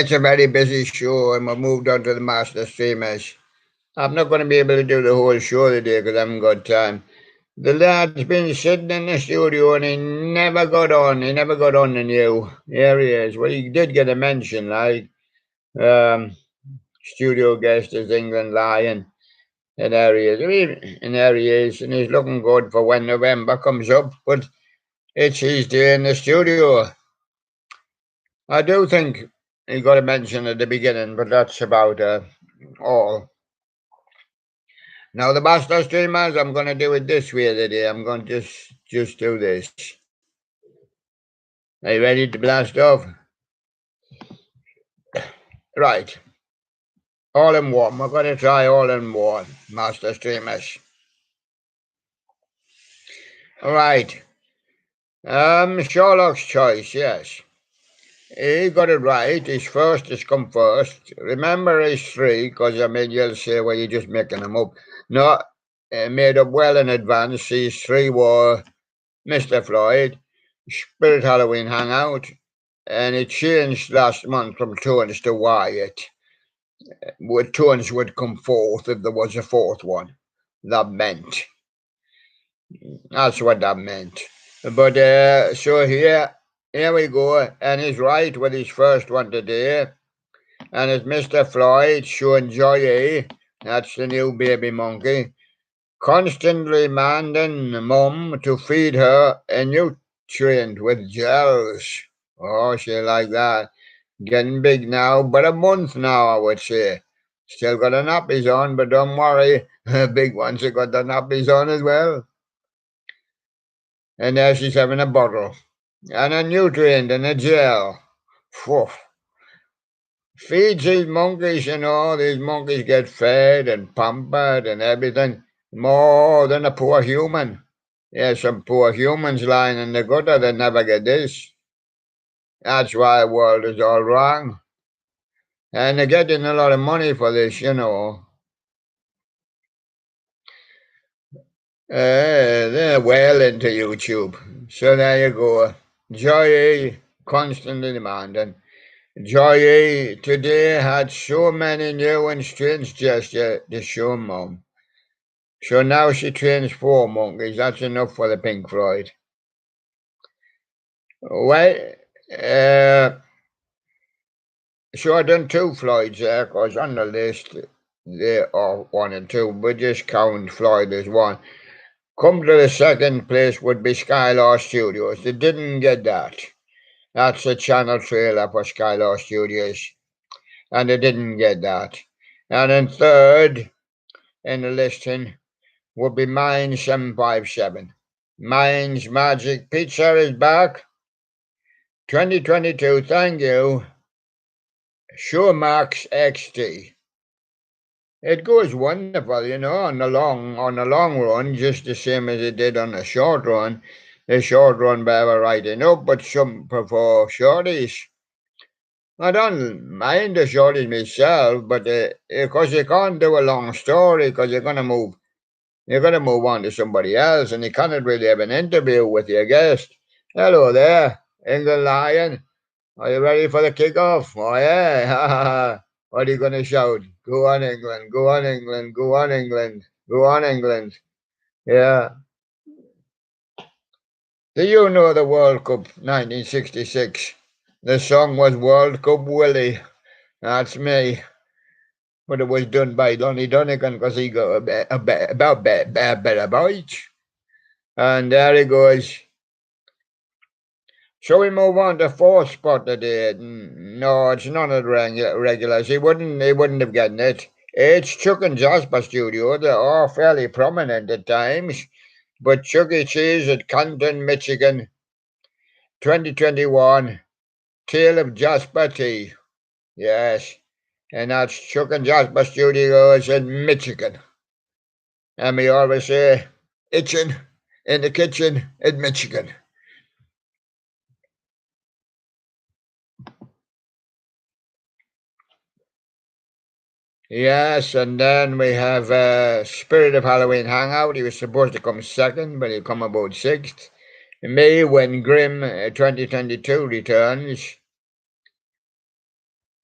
It's a very busy show, and we've moved on to the master streamers. I'm not going to be able to do the whole show today because I haven't got time. The lad's been sitting in the studio and he never got on. He never got on the new. Here he is. Well, he did get a mention, like studio guest is England Lion. And there he is. And there he is. And he's looking good for when November comes up. But it's his day in the studio. I do think he got a mention at the beginning, but that's about all. Now the master streamers, I'm going to do it this way today. I'm going to just do this. Are you ready to blast off? Right. All in one. We're going to try all in one, master streamers. All right. Sherlock's Choice, yes. He got it right. His first has come first. Remember his three, because I mean, you'll say, well, you're just making them up. No, made up well in advance. His three were Mr. Floyd, Spirit Halloween Hangout, and it changed last month from Tones to Wyatt. Tones would come fourth if there was a fourth one. That's what that meant. But so here we go, and he's right with his first one today. And it's Mr. Floyd showing Joy. That's the new baby monkey. Constantly demanding mum to feed her a nutrient with gels. Oh, she like that. Getting big now, but a month now, I would say. Still got the nappies on, but don't worry. Big ones have got the nappies on as well. And there she's having a bottle. And a nutrient and a gel. Phew. Feeds these monkeys, you know. These monkeys get fed and pampered and everything. More than a poor human. Yeah, some poor humans lying in the gutter that never get this. That's why the world is all wrong. And they're getting a lot of money for this, you know. They're well into YouTube. So there you go. Joy constantly demanding. Joy today had so many new and strange gestures to show mum. So now she trains 4 monkeys. That's enough for the Pink Floyd. Well, so I done 2 Floyds there, because on the list there are 1 and 2, but just count Floyd as 1. Come to the second place would be Skylar Studios. They didn't get that. That's a channel trailer for Skylar Studios. And they didn't get that. And in third in the listing would be Mine 757. Mine's Magic Pizza is back. 2022, thank you. Showmax XD. It goes wonderful, you know, on the long run, just the same as it did on the short run. The short run better writing up, but some prefer shorties. I don't mind the shorties myself, but because you can't do a long story, because you're gonna move on to somebody else, and you cannot really have an interview with your guest. Hello there, England Lion. Are you ready for the kickoff? Oh yeah. What are you going to shout? Go on, England. Go on, England. Go on, England. Go on, England. Yeah. Do you know the World Cup 1966? The song was World Cup Willie. That's me. But it was done by Lonnie Donegan because he got a better voice. And there he goes. Shall we move on to 4th spot today? No, it's none of the regulars. He wouldn't have gotten it. It's Chuck and Jasper Studio. They are fairly prominent at times. But Chuck E. Cheese at Canton, Michigan, 2021. Tale of Jasper T. Yes. And that's Chuck and Jasper Studios in Michigan. And we always say, itching in the kitchen in Michigan. Yes, and then we have Spirit of Halloween Hangout. He was supposed to come 2nd, but he'll come about 6th. May when Grimm 2022 returns.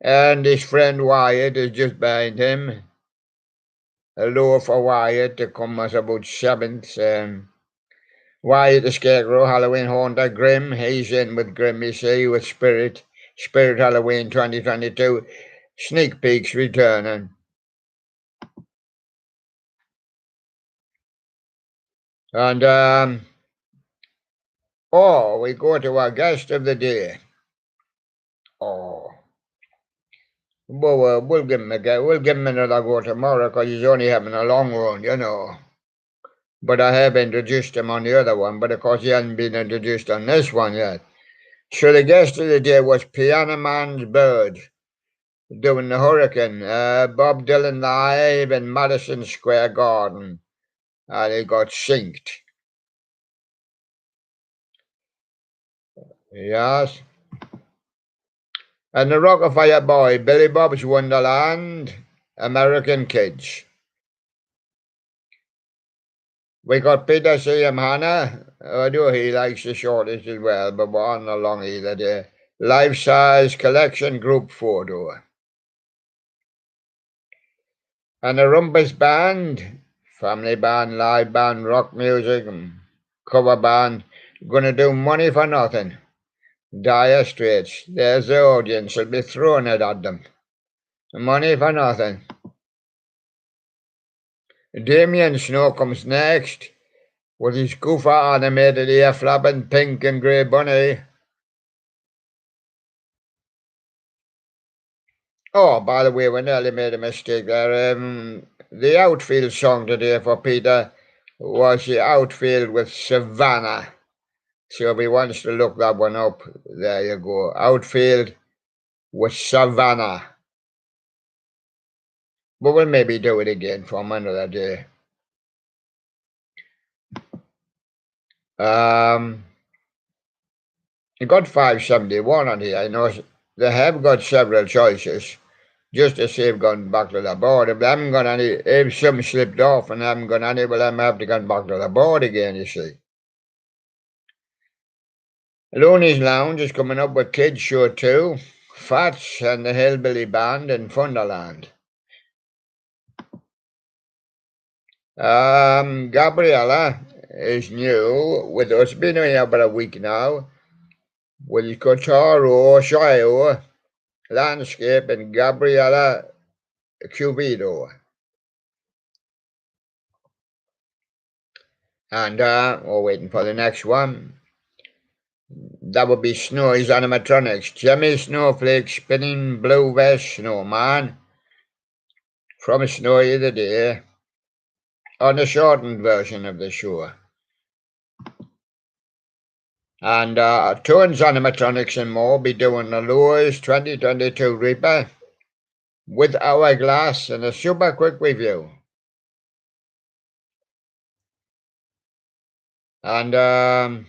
And his friend Wyatt is just behind him. A low for Wyatt to come as about 7th. Wyatt the Scarecrow, Halloween Haunter, Grimm. He's in with Grimm, you see, with Spirit. Spirit Halloween 2022. Sneak peeks returning. And, we go to our guest of the day. Well, we'll give him another go tomorrow because he's only having a long run, you know. But I have introduced him on the other one, but of course he hasn't been introduced on this one yet. So the guest of the day was Piano Man's Bird doing the Hurricane. Bob Dylan live in Madison Square Garden, and he got synced. Yes. And the Rock-afire Boy, Billy Bob's Wonderland, American Kids. We got Peter C.M. Hanna. I do he likes the shortest as well, but we're on along either day. Life-size collection group photo. And the Rumpus Band, family band, live band, rock music, cover band, gonna do Money for Nothing. Dire Straits. There's the audience will be throwing it at them. Money for Nothing. Damien Snow comes next with his goofer animated ear flapping pink and grey bunny. Oh, by the way, we nearly made a mistake there. The outfield song today for Peter was the outfield with Savannah. So if he wants to look that one up, there you go. Outfield with Savannah. But we'll maybe do it again from another day. You got 571 on here. I know they have got several choices. Just to see if gone back to the board. If they haven't got any, if some slipped off and haven't got any, well, them have to go back to the board again, you see. Looney's Lounge is coming up with Kids Show 2, Fats and the Hillbilly Band in Funderland. Gabriella is new with us, been here about a week now, with Kotaro Shio, Landscape, and Gabriella Cubido. And we're waiting for the next one. That would be Snowy's Animatronics. Jimmy Snowflake spinning blue vest snowman from Snowy the Day on the shortened version of the show. And Tones Animatronics and more be doing the Lowe's 2022 Reaper with Hourglass and a super quick review. And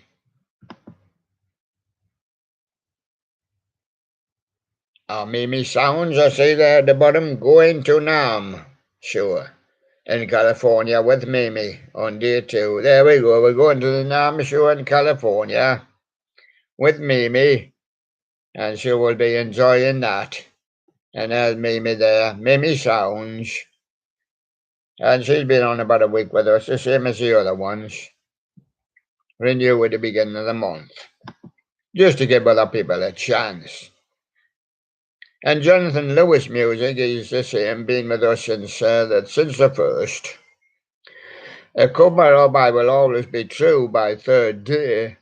Mimi Sounds, I see there at the bottom, going to Nam, sure, in California with Mimi on day 2. There we go, we're going to the Nam show in California with Mimi, and she will be enjoying that. And there's Mimi there, Mimi Sounds. And she's been on about a week with us, the same as the other ones. Renew at the beginning of the month, just to give other people a chance. And Jonathan Lewis music is the same, been with us since the first. A cover of I Will Always Be True by Third Day.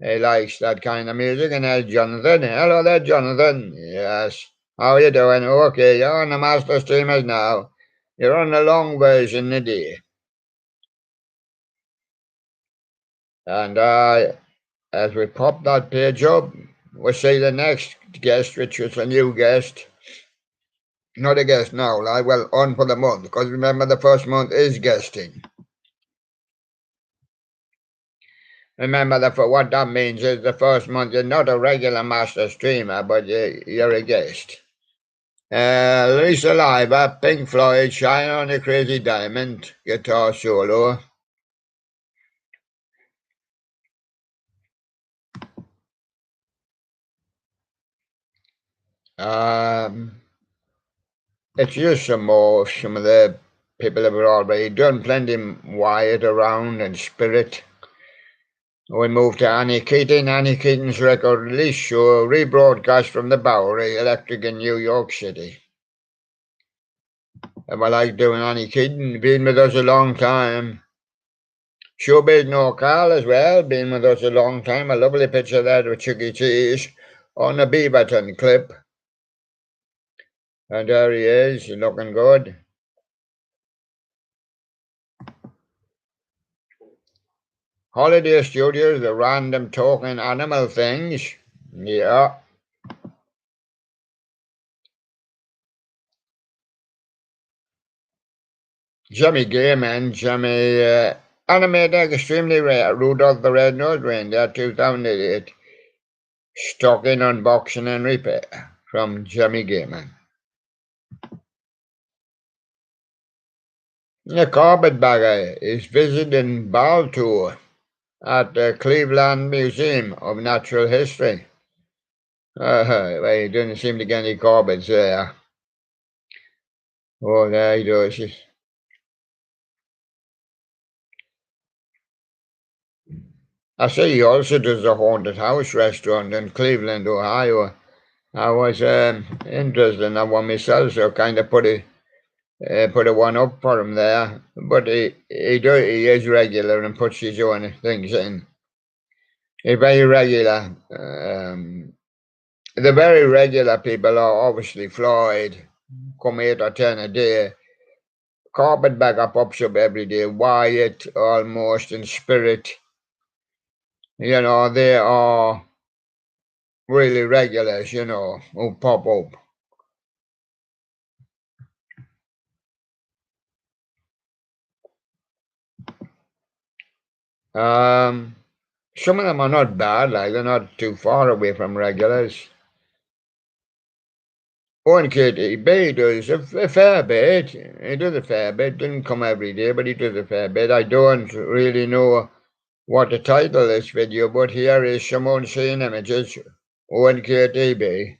He likes that kind of music, and there's Jonathan. Hello there, Jonathan. Yes. How are you doing? Okay, you're on the Master Streamers now. You're on the long version today. And as we pop that page up, we'll see the next guest, which is a new guest. Not a guest now, well, on for the month, because remember the first month is guesting. Remember that for what that means is the first month you're not a regular master streamer, but you're a guest. Lisa Leiber, Pink Floyd, Shine on a Crazy Diamond, guitar solo. It's just some of the people that were already done, plenty Wyatt around and Spirit. We moved to Annie Keating. Annie Keating's record release show rebroadcast from the Bowery Electric in New York City. And I like doing Annie Keating, been with us a long time. Showbiz NorCal as well, been with us a long time. A lovely picture there with Chucky Cheese on a Beaverton clip. And there he is, looking good. Holiday Studios, the random talking animal things. Yeah. Jimmy Gaiman, animated extremely rare. Rudolph the Red-Nosed Reindeer, 2008. Stocking, unboxing and repair from Jimmy Gaiman. The Carpetbagger is visiting Ball Tour at the Cleveland Museum of Natural History. Well, he doesn't seem to get any carpets there. Oh, there he does. I say he also does a haunted house restaurant in Cleveland, Ohio. I was interested in that one myself, so kind of put a one up for him there. But he is regular and puts his own things in. He's very regular. The very regular people are obviously Floyd, come 8 or 10 a day. Carpetbagger pops up every day. Wyatt, almost, in Spirit. You know, they are really regulars, who pop up. Some of them are not bad, like they're not too far away from regulars. One kid, he does a fair bit. He does a fair bit. Doesn't come every day, but he does a fair bit. I don't really know what the title of this video, but here is someone seeing images. One KTB.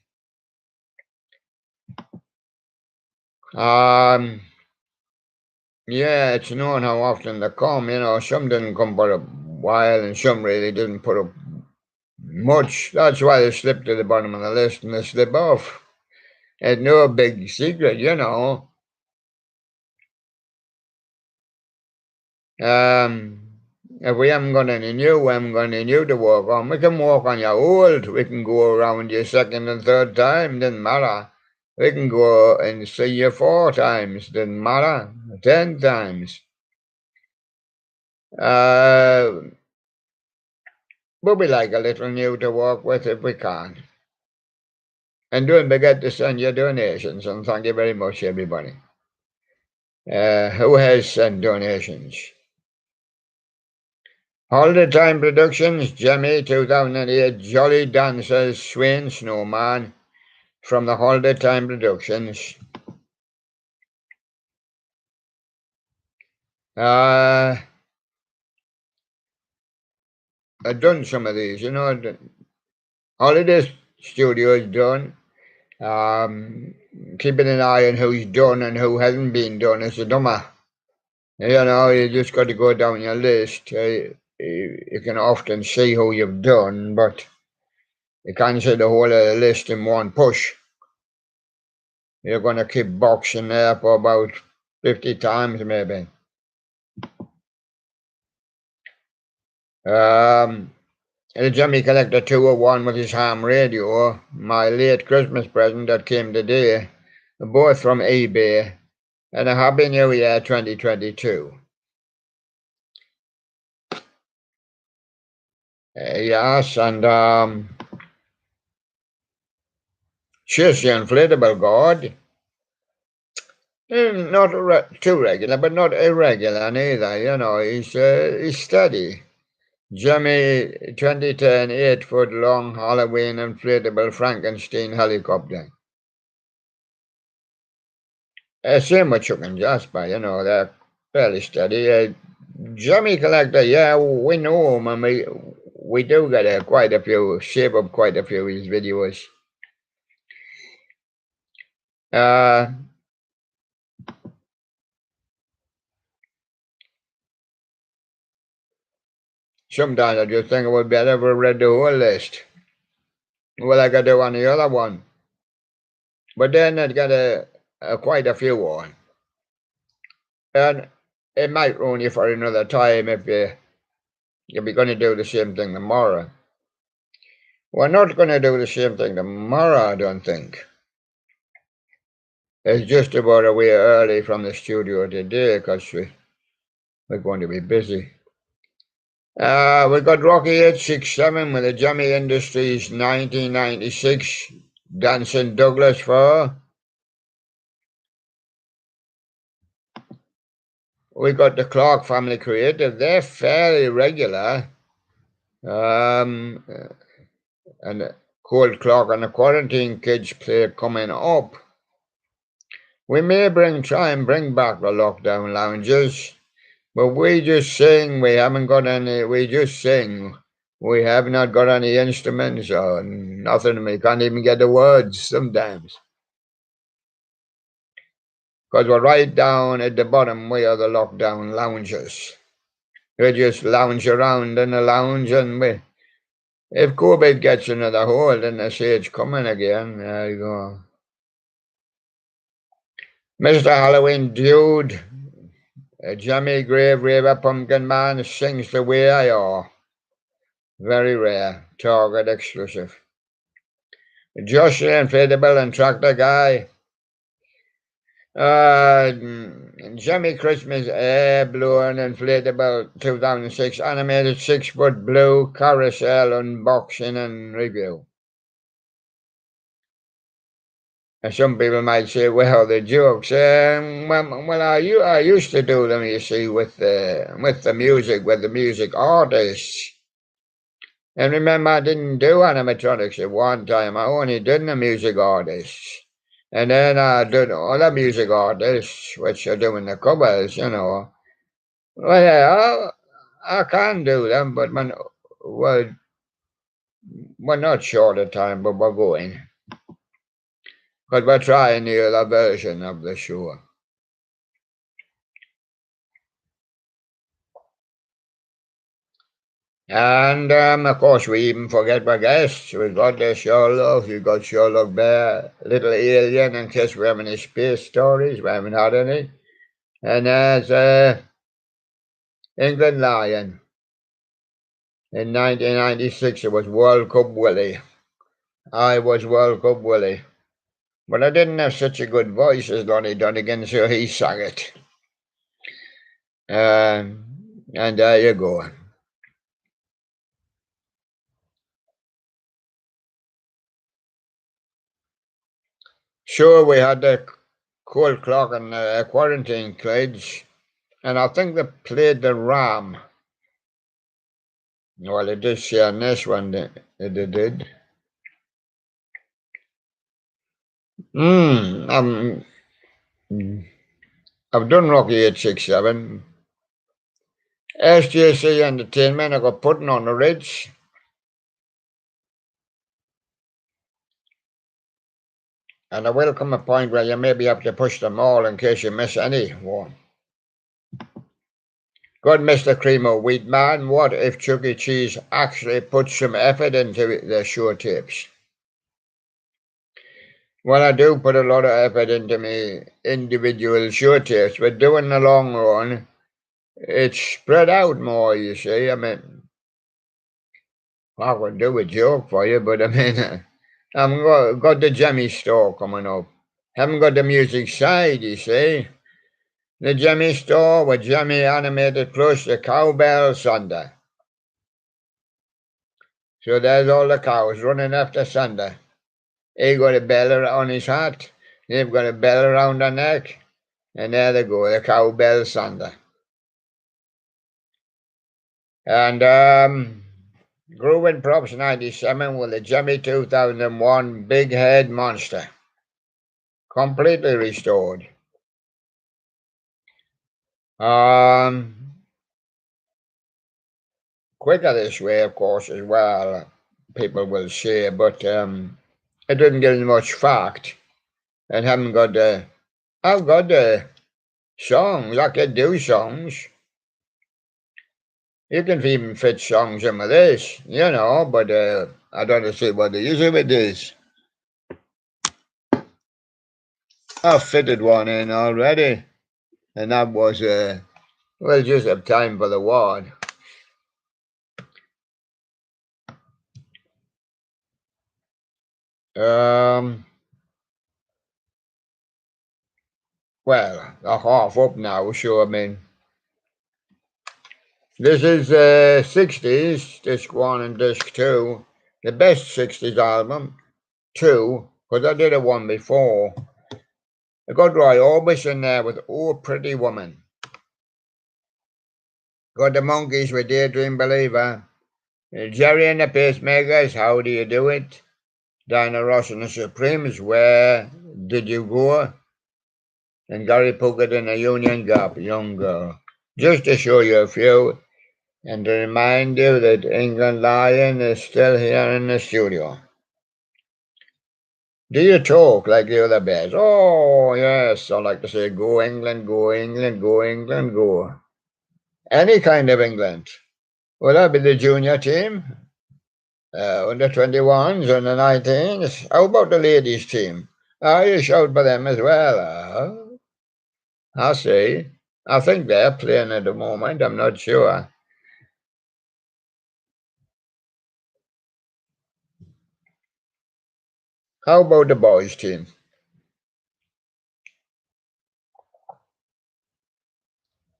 Yeah, it's known how often they come. Some didn't come for a while, and some really didn't put up much. That's why they slip to the bottom of the list and they slip off. It's no big secret. If we haven't got any new, we haven't got any new to work on. We can work on your old. We can go around you second and third time, doesn't matter. We can go and see you 4 times, doesn't matter. 10 times. But we like a little new to work with if we can. And don't forget to send your donations, and thank you very much, everybody. Who has sent donations? Holiday Time Productions, Jimmy, 2008, Jolly Dancers, Swain Snowman, from the Holiday Time Productions. I've done some of these, Holiday Studios done. Keeping an eye on who's done and who hasn't been done is a dumber. You just got to go down your list. You can often see who you've done, but you can't see the whole of the list in one push. You're going to keep boxing there for about 50 times, maybe. The Jimmy Collector 201 with his ham radio, my late Christmas present that came today, both from eBay, and a Happy New Year 2022. Yes, and she's the inflatable god. Not too regular, but not irregular neither. He's steady. Jimmy 2010 8-foot long Halloween inflatable Frankenstein helicopter. Same with Chuck and Jasper, they're fairly steady. Jimmy Collector, yeah, we know him, and we do get quite a few, save up quite a few of his videos. Sometimes I just think it would be better if I read the whole list. Well, I got do on the other one. But then it got quite a few on. And it might ruin you for another time if you'll be going to do the same thing tomorrow. We're not going to do the same thing tomorrow, I don't think. It's just about a way early from the studio today because we're going to be busy. We got Rocky 867 with the Jammy Industries 1996 Dancing Douglas for. We got the Clark Family Creative. They're fairly regular. And Cold Clark and the Quarantine Kids play coming up. We may try and bring back the lockdown lounges, but we just sing. We haven't got any. We just sing. We have not got any instruments or nothing. We can't even get the words sometimes. Because we're right down at the bottom way of the lockdown lounges. We just lounge around in the lounge, and if COVID gets another hold and they say it's coming again, there you go. Mr. Halloween Dude, Jimmy Grave Raver Pumpkin Man sings the way I are. Very rare, Target exclusive. Josh the Inflatable and Tractor Guy. Jimmy Christmas Air Blue and Inflatable 2006 animated 6-foot blue carousel unboxing and review. And some people might say, well, the jokes. I used to do them, you see, with the music artists. And remember, I didn't do animatronics at one time. I only did the music artists. And then I did other music artists, which are doing the covers, you know. Well, yeah, I can do them, but we're not short of time, but we're going. Because we're trying the other version of the show. And, of course, we even forget my guests. We've got the Sherlock, we've got Sherlock Bear, Little Alien, in case we have any space stories. We haven't had any. And there's England Lion. In 1996, it was World Cup Willie. I was World Cup Willie. But I didn't have such a good voice as Lonnie Donegan, so he sang it. And there you go. Sure, we had the Cold Clock and Quarantine Kids, and I think they played the Ram. Well, they did say on this one they did. I've done Rocky 867. SJC Entertainment, I got Putting on the Ridge. And there will come a point where you maybe have to push them all in case you miss any one. Good Mr. Cream of Wheat Man, what if Chuck E. Cheese actually put some effort into their show tapes? Well, I do put a lot of effort into my individual show tapes, but doing the long run, it's spread out more, you see. I mean, I could do a joke for you, but I mean, I've got the Jimmy store coming up. Haven't got the music side, you see. The Jimmy store with Jimmy animated plus the cowbell Sunday. So there's all the cows running after Sunday. He got a bell on his hat, they've got a bell around their neck, and there they go, the cowbell Sunday. And Groovin' Props 97 with the Jimmy 2001 Big Head Monster. Completely restored. Quicker this way, of course, as well, people will say, but it didn't give much fact. and haven't got the. I've got the songs. I can do songs. You can even fit songs in with this, but I don't see what the use of it is. I've fitted one in already, and that was, just have time for the ward. Well, I'm half up now, so I mean, this is 60s, disc 1 and disc 2, the best 60s album, 2, because I did a one before. I got Roy Orbison there with Oh Pretty Woman. Got the Monkees with Daydream Believer. Jerry and the Pacemakers, How Do You Do It? Diana Ross and the Supremes, Where Did You Go? And Gary Puckett and the Union Gap, Young Girl. Just to show you a few, and to remind you that England Lion is still here in the studio. Do you talk like the other bears? Oh, yes, I like to say, go England, go England, go England, go. Any kind of England. Will that be the junior team? Under 21s, under 19s? How about the ladies team? You shout for them as well? I see. I think they're playing at the moment, I'm not sure. How about the boys team?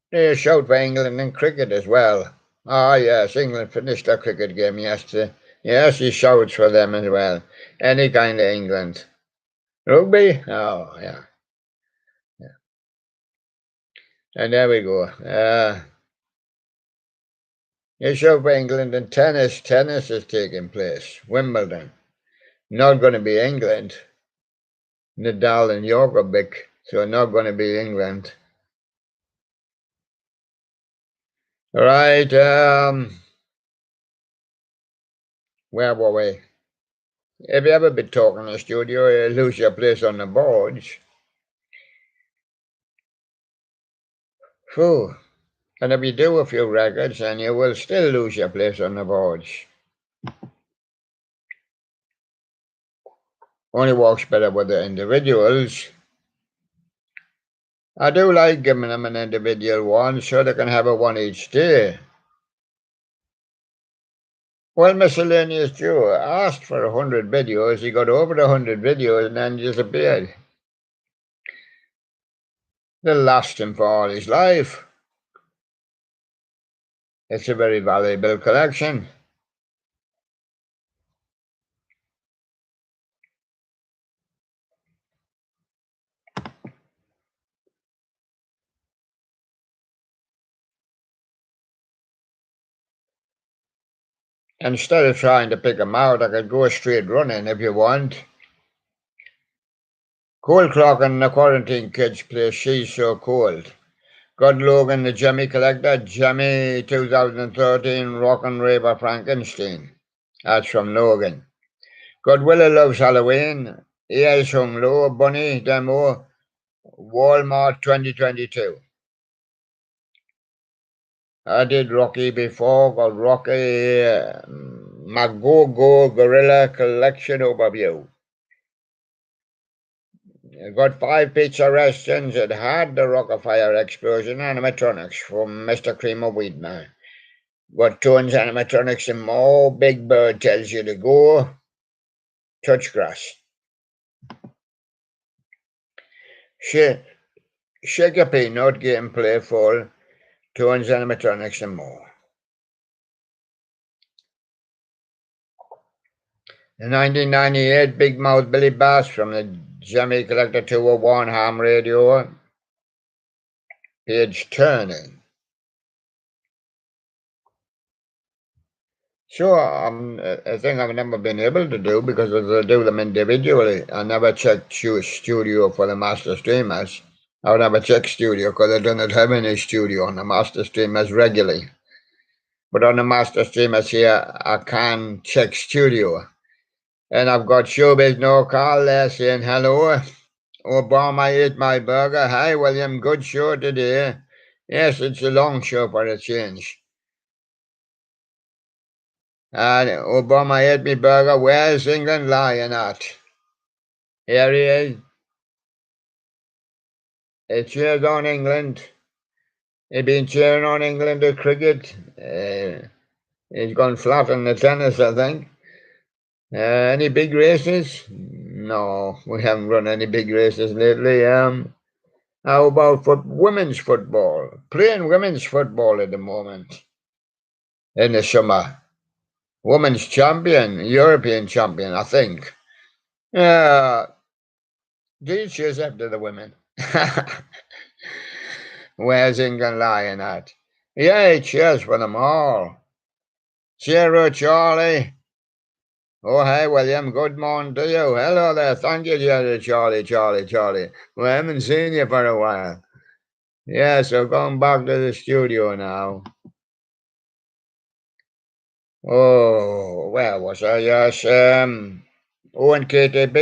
They shout for England in cricket as well. Yes, England finished their cricket game yesterday. Yes, he shouts for them as well. Any kind of England. Rugby? Oh, yeah. And there we go. You shout for England in tennis. Tennis is taking place. Wimbledon. Not going to be England. Nadal and Djokovic, so not going to be England. Right, where were we? Have you ever been talking in the studio, you lose your place on the boards? Phew. And if you do a few records, then you will still lose your place on the boards. Only works better with the individuals. I do like giving them an individual one so they can have a one each day. Well, Miscellaneous Joe asked for 100 videos. He got over 100 videos and then disappeared. They'll last him for all his life. It's a very valuable collection. Instead of trying to pick them out, I could go straight running if you want. Cold Clock and the Quarantine Kids play She's So Cold. Got Logan the Jimmy Collector, Jimmy 2013 Rockin' Raver Frankenstein. That's from Logan. Got Willie Loves Halloween, Ears Hung Low, Bunny Demo, Walmart 2022. I did Rocky before, got Rocky Magogo Gorilla Collection Overview. Got 5 pizza restaurants that had the Rock-afire explosion animatronics from Mr. Creamer Weedman. Got Tones animatronics and more. Big Bird tells you to go. Touch grass. Shake a peanut, game playful. Tones animatronics and more. In 1998, Big Mouth Billy Bass from the Jimmy Collector 201 ham radio. Page turning. Sure, a thing I've never been able to do because I do them individually. I never check studio for the master streamers. I would never check studio because I do not have any studio on the master streamers regularly. But on the master streamers here, I can check studio. And I've got Showbiz No Call there saying hello. Obama ate my burger. Hi, William. Good show today. Yes, it's a long show for a change. And Obama ate me burger. Where's England lying at? Here he is. He cheers on England. He's been cheering on England at cricket. He's gone flat in the tennis, I think. Any big races? No, we haven't run any big races lately. How about women's football? Playing women's football at the moment in the summer. Women's champion, European champion, I think. Do you cheers after the women? Where's England lying at? Yeah, he cheers for them all. Cheerio, Charlie. Oh, hi, William. Good morning to you. Hello there. Thank you, Charlie. We haven't seen you for a while. Yeah, so going back to the studio now. Oh, well, was I? Yes, ONKTB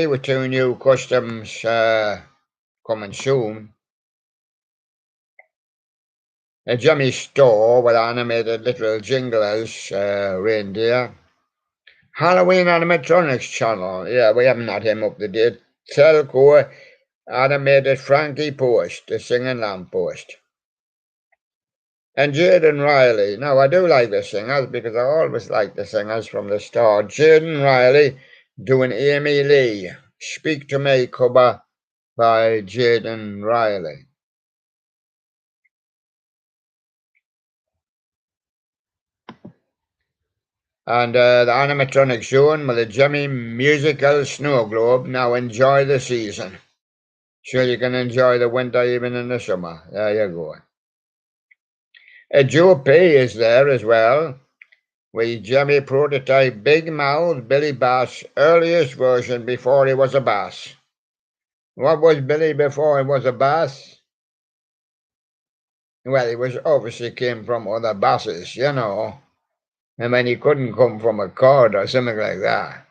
with 2 new customs coming soon. A Jimmy store with animated little jingles, reindeer. Halloween animatronics channel. Yeah, we haven't had him up to date. Telco animated Frankie Post, the singing lamp post. And Jaden Riley. Now, I do like the singers because I always like the singers from the start. Jaden Riley doing Amy Lee. Speak to Me cover by Jaden Riley. And the animatronic zone with the Jimmy Musical Snow Globe. Now enjoy the season. Sure you can enjoy the winter even in the summer. There you go. Joe P is there as well. With Jimmy prototype Big Mouth Billy Bass, earliest version before he was a bass. What was Billy before he was a bass? Well, he was obviously came from other basses, you know. I mean, he couldn't come from a chord or something like that.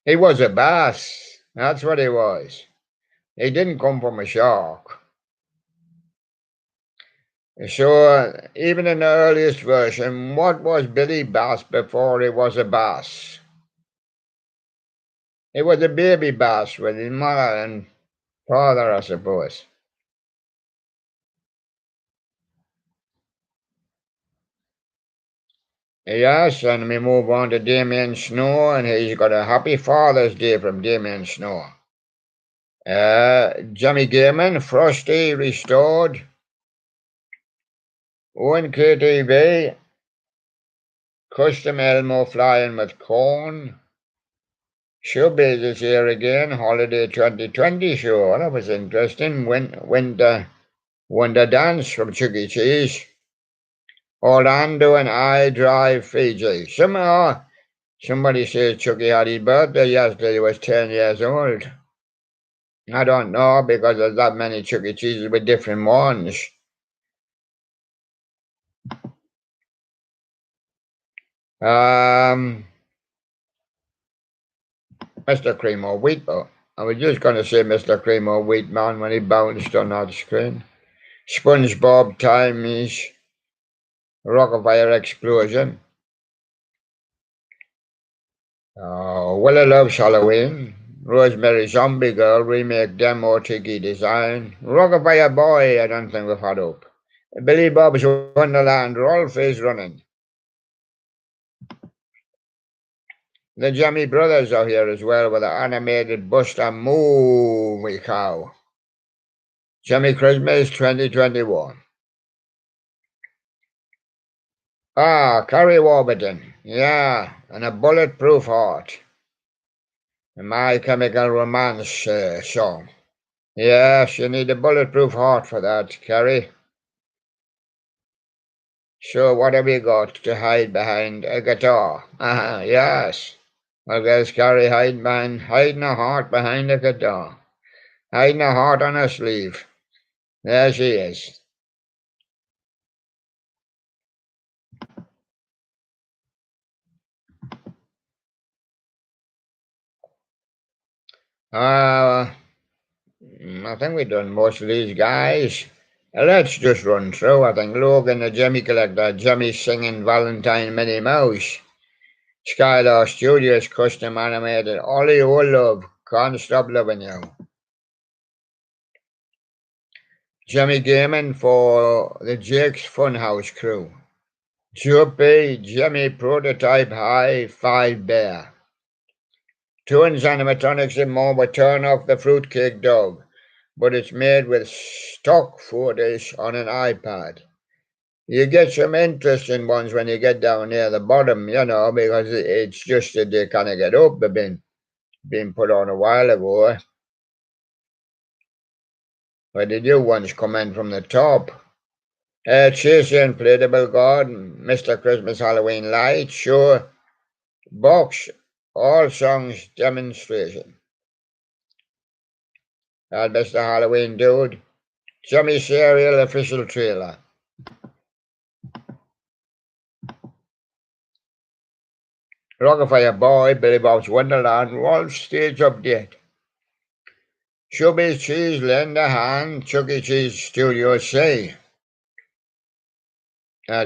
He was a bass. That's what he was. He didn't come from a shark. So, even in the earliest version, what was Billy Bass before he was a bass? He was a baby bass with his mother and father, I suppose. Yes, and we move on to Damien Snow, and he's got a happy Father's Day from Damien Snow. Jimmy Gaiman, Frosty restored. Owen KTV, Custom Elmo flying with corn. Showbiz is here again, Holiday 2020 show. That was interesting. Winter Dance from Chuck E. Cheese. Orlando and I Drive Fiji. Somebody says Chucky had his birthday yesterday. He was 10 years old. I don't know because there's that many Chuck E. Cheeses with different ones. Mr. Creamo Wheat. I was just going to say Mr. Creamo Wheat Man when he bounced on that screen. SpongeBob Times Rockafire Explosion. Willow Loves Halloween. Rosemary Zombie Girl remake demo Tiki design. Rockafire Boy, I don't think we've had up. Billy Bob's Wonderland, Rolf is running. The Jimmy Brothers are here as well with the animated Buster Movie Cow. Jimmy Christmas 2021. Kerry Warburton. Yeah, and a Bulletproof Heart. My Chemical Romance song. Yes, you need a bulletproof heart for that, Kerry. So what have you got to hide behind a guitar? Yes. Well, there's Kerry hiding a heart behind a guitar. Hiding a heart on her sleeve. There she is. I think we've done most of these guys. Let's just run through. I think Logan, the Jimmy Collector, Jimmy Singing, Valentine, Minnie Mouse, Skylar Studios, Custom Animated, Ollie Love, Can't Stop Loving You. Jimmy Gaiman for the Jake's Funhouse crew. Juppie, Jimmy Prototype High, 5 Bear. Toons animatronics in more would turn off the fruitcake dog, but it's made with stock footage on an iPad. You get some interesting ones when you get down near the bottom, because it's just that they kind of get up. They've been put on a while ago. But the new ones come in from the top. Chase Inflatable Garden, Mr. Christmas Halloween Light Show, Box, All Songs Demonstration. Mr. Halloween Dude, Jimmy Serial Official Trailer. Rockefeller Boy, Billy Bob's Wonderland, Wolf Stage Update. Chubby's Cheese, Lend a Hand, Chuck E. Cheese Studio C.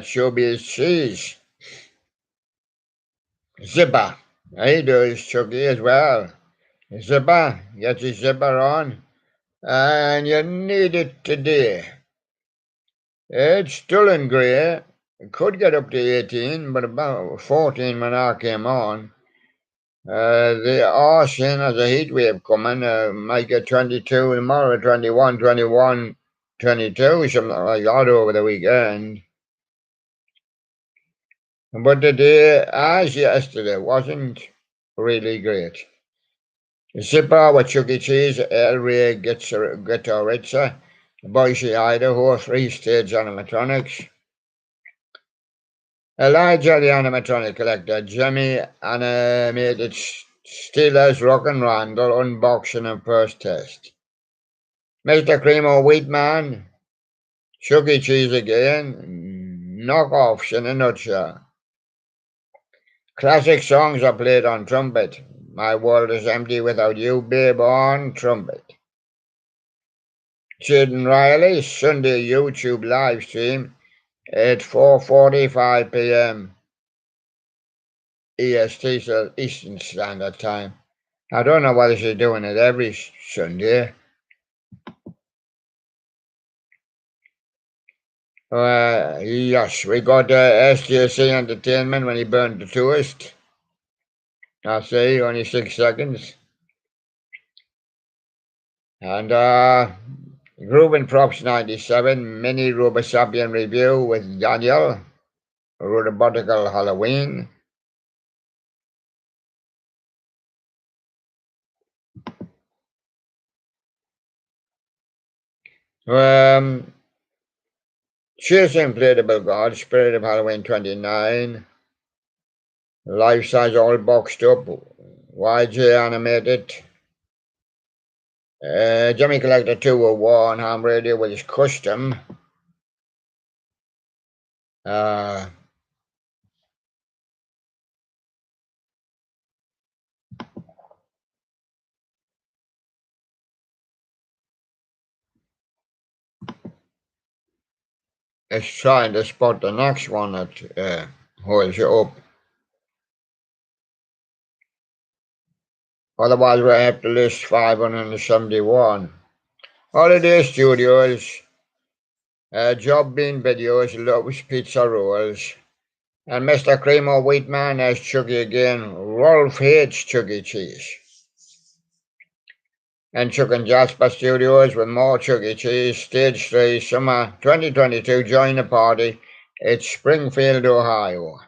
Chubby's Cheese. Zipper. He does Chucky as well. Zipper, get your zipper on. And you need it today. It's still in grey. It could get up to 18, but about 14 when I came on. They are saying there's a heat wave coming. Might get 22 tomorrow, 21, 21, 22, something like that over the weekend. But the day, as yesterday, wasn't really great. Zipper with Chuck E. Cheese, El Rey Guitar Ritza, Boise, Idaho, 3-stage animatronics. Elijah the animatronic collector, Jimmy animated Steelers Rock and Randall unboxing and first test. Mr. Cremo Wheatman, Chuck E. Cheese again, knockoffs in a nutshell. Classic songs are played on trumpet. My World is Empty Without You, Babe, on trumpet. Jaden Riley, Sunday YouTube live stream at 4:45 p.m. EST, so Eastern Standard Time. I don't know whether she's doing it every Sunday. Yes, we got SJC Entertainment when he burned the tourist. I see, only 6 seconds. And Ruben Props 97, mini Robosapian review with Daniel, Robotical Halloween. Chase Inflatable God, Spirit of Halloween 29. Life size all boxed up. YJ animated. Jimmy Collector 201 ham radio with his custom. It's trying to spot the next one that holds you up. Otherwise, we have to list 571. Holiday Studios, Job Bean Videos, Love's Pizza Rolls, and Mr. Cremo Wheatman as Chucky again. Rolf hates Chuck E. Cheese. And Chuck and Jasper Studios with more Chuck E. Cheese, Stage 3, Summer 2022. Join the party. It's Springfield, Ohio.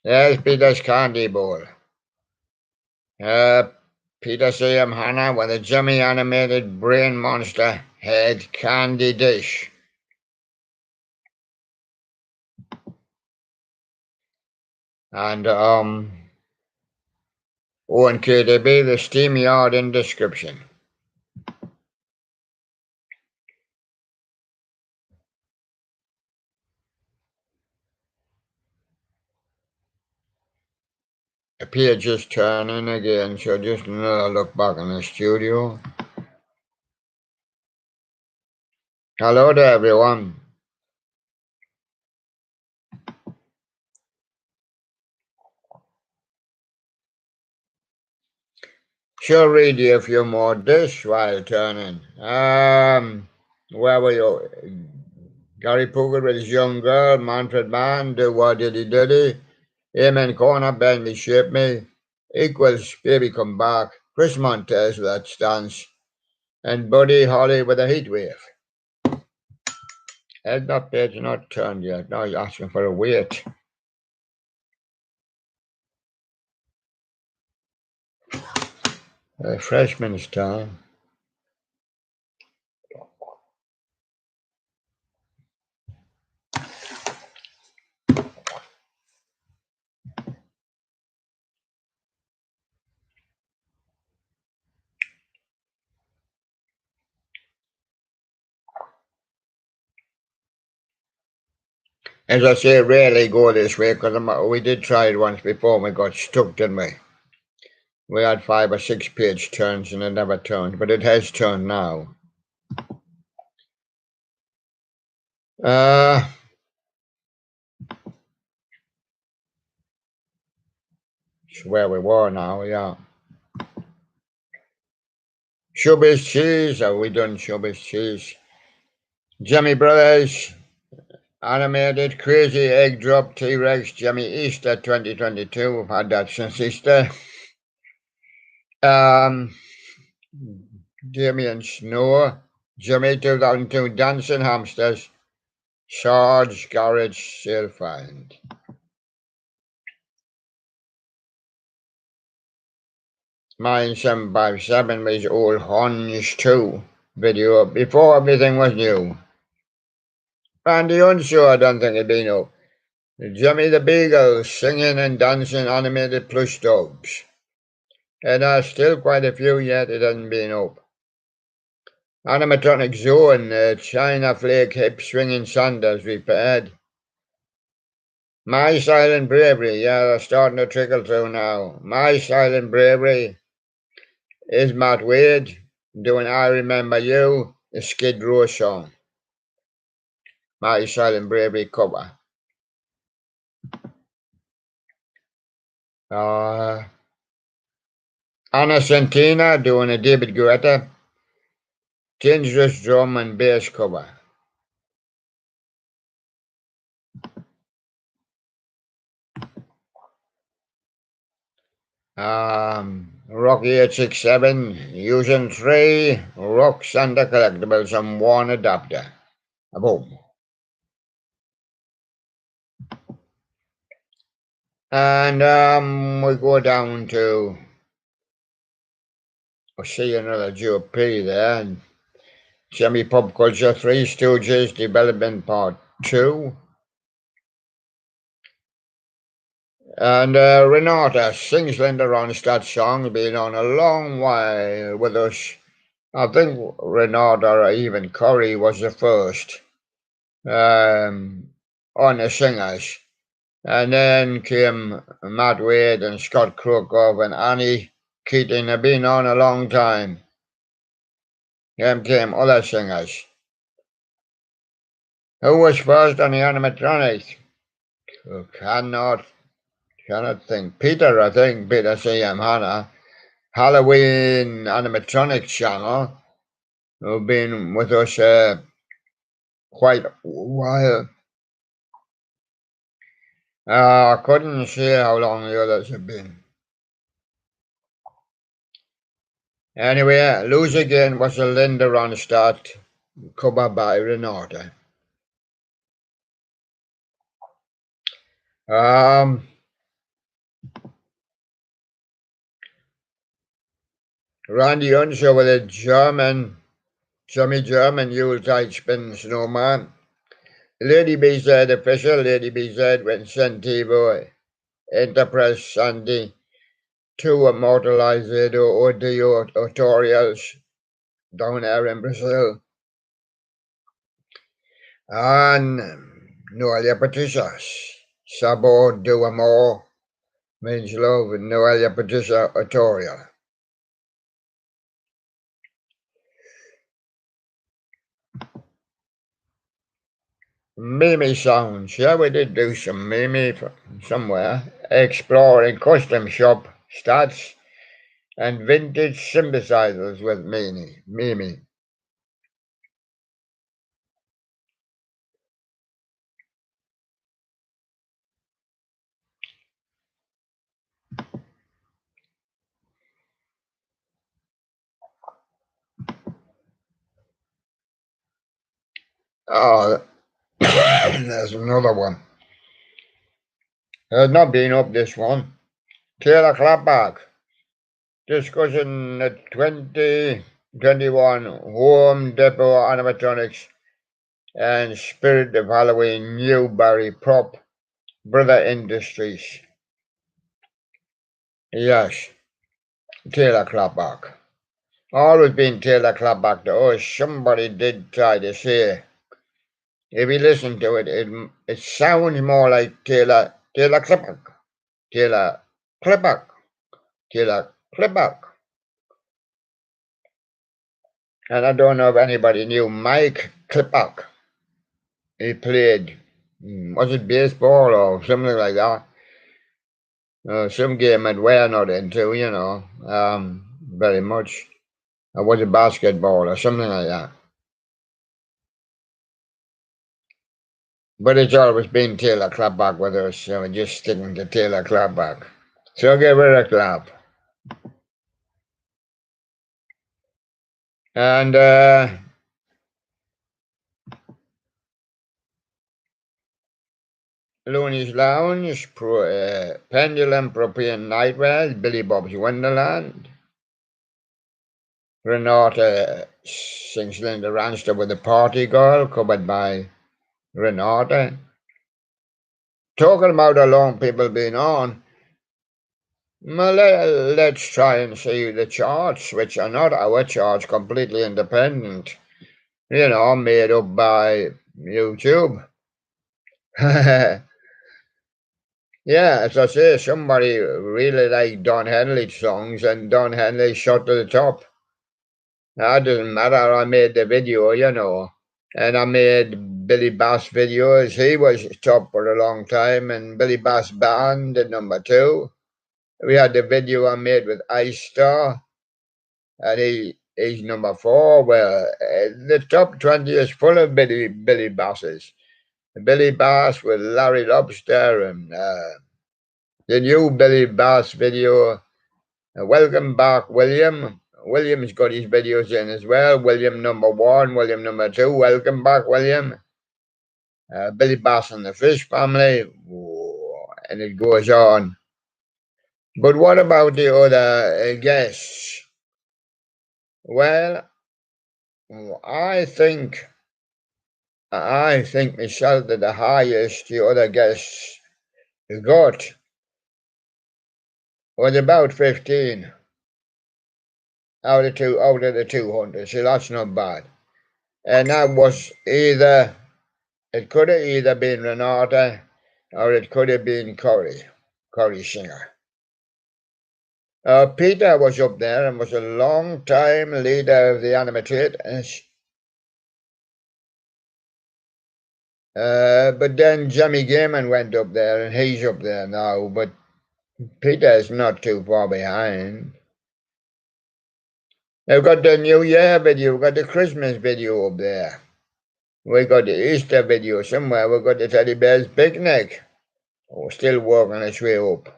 There's Peter's Candy Bowl. Peter C.M. Hanna with a Jimmy animated brain monster head candy dish. And ONKDB, the Steam Yard in description. The page is turning again, so just another look back in the studio. Hello to everyone. She'll read you a few more this while turning. Where were you? Gary Puckett with his young girl, Manfred Mann, do what did he? Amen corner, bend me, shape me. Equals, baby come back. Chris Montez with that stance. And Buddy Holly with a heat wave. Head that page not turned yet. Now you're asking for a wait. Freshman's time. As I say, rarely go this way because we did try it once before and we got stuck, didn't we? We had 5 or 6 page turns and it never turned, but it has turned now. It's where we were now, yeah. Showbiz Cheese, have we done Showbiz Cheese? Jimmy Brothers, Animated, Crazy Egg Drop, T-Rex, Jimmy Easter 2022. We've had that since Easter. Damien Snow, Jimmy 2002, Dancing Hamsters, Sarge Garage Sale Find. Mine 757 was old Hunch 2 video before everything was new. And the unsure, I don't think it'd been up. Jimmy the Beagle singing and dancing animated plush dogs. And there's still quite a few yet it hasn't been up. Animatronic Zone, China Flake hip swinging Sanders repaired. My Silent Bravery, yeah, they're starting to trickle through now. My Silent Bravery is Matt Wade doing I Remember You, the Skid Row song. My Silent Bravery cover. Anna Santina doing a David Guetta, Dangerous drum and bass cover. Rocky 867 using 3 Rock Santa collectibles and 1 adapter. Boom. And we go down to see another GOP there. And Semi Pop Culture 3 Stooges Development Part 2. And Renata sings Linda Ronstadt song, been on a long while with us. I think Renata or even Corey was the first on the singers. And then came Matt Wade and Scott Krokov and Annie Keating have been on a long time. Then came other singers. Who was first on the animatronics? Cannot think. Peter, I think, Peter C.M. Hanna. Halloween animatronics channel, who've been with us quite a while. I couldn't see how long the others have been. Anyway, Lose Again was a Linda Ronstadt cover by Renata. Randy Unshaw with a Jimmy German Yuletide Spin Snowman. Lady BZ official, Lady BZ Vincent Tivo, Enterprise Sandy, 2 immortalized audio tutorials down there in Brazil. And Noelia Patricia, Sabo do Amor, Means love and Noelia Patricia Artorial. Mimi sounds. Yeah, we did do some Mimi somewhere. Exploring custom shop stats and vintage synthesizers with Mimi. Oh, there's another one. I've not been up this one. Taylor Clapback discussing the 2021 Home Depot animatronics and Spirit of Halloween Newberry Prop Brother Industries. Yes, Taylor Clapback. Always been Taylor Clapback to us. Somebody did try to say, if you listen to it, it sounds more like Taylor Clapback. Taylor Clapback. Taylor Clapback. And I don't know if anybody knew Mike Clipback. He played, was it baseball or something like that? Some game that we're not into, very much. Or was it basketball or something like that? But it's always been Taylor Clapback with us, so we're just sticking to Taylor Clapback. So give her a clap. And Looney's Lounge, Pendulum Propane Nightwear, Billy Bob's Wonderland. Renata sings Linda Ranster with the Party Girl, covered by Renata. Talking about how long people been on, well, let's try and see the charts, which are not our charts, completely independent. Made up by YouTube. Yeah, as I say, somebody really liked Don Henley's songs, and Don Henley shot to the top. That doesn't matter. I made the video, and I made Billy Bass videos. He was top for a long time, and Billy Bass Band at number 2. We had the video I made with Ice Star, and he's number 4. Well, the top 20 is full of Billy Basses. Billy Bass with Larry Lobster, and the new Billy Bass video, Welcome Back, William. William's got his videos in as well. William number 1, William number 2. Welcome Back, William. Billy Bass and the Fish Family. And it goes on. But what about the other guests? Well, I think Michelle did the highest the other guests got was about 15 out of the 200. So that's not bad. And that was it could have either been Renata or it could have been Corey Singer. Peter was up there and was a long time leader of the animators. But then Jimmy Gaiman went up there and he's up there now, but Peter is not too far behind. They've got the New Year video, we've got the Christmas video up there. We got the Easter video somewhere, we've got the Teddy Bear's Picnic. Oh, still working its way up.